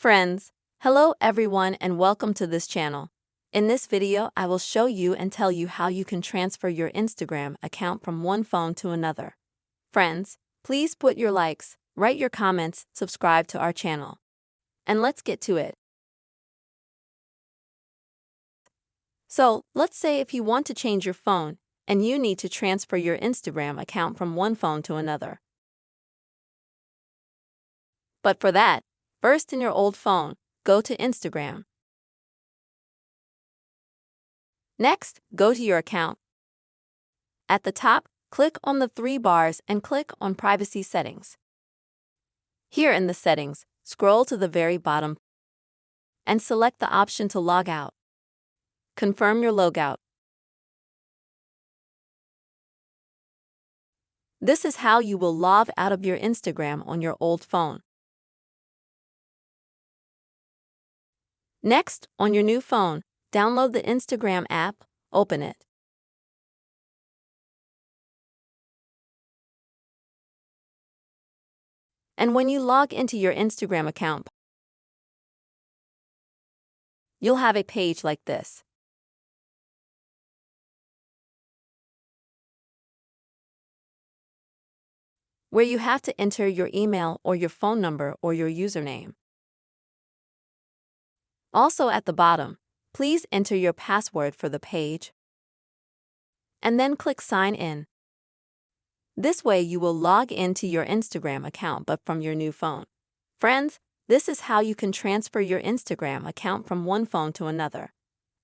Friends, hello everyone and welcome to this channel. In this video, I will show you and tell you how you can transfer your Instagram account from one phone to another. Friends, please put your likes, write your comments, subscribe to our channel. And let's get to it. So, let's say if you want to change your phone, and you need to transfer your Instagram account from one phone to another. But for that, first in your old phone, go to Instagram. Next, go to your account. At the top, click on the three bars and click on Privacy Settings. Here in the settings, scroll to the very bottom and select the option to log out. Confirm your logout. This is how you will log out of your Instagram on your old phone. Next, on your new phone, download the Instagram app, open it. And when you log into your Instagram account, you'll have a page like this. Where you have to enter your email or your phone number or your username. Also at the bottom, please enter your password for the page. And then click Sign In. This way you will log into your Instagram account but from your new phone. Friends, this is how you can transfer your Instagram account from one phone to another.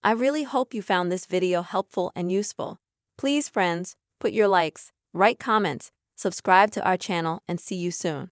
I really hope you found this video helpful and useful. Please friends, put your likes, write comments, subscribe to our channel and see you soon.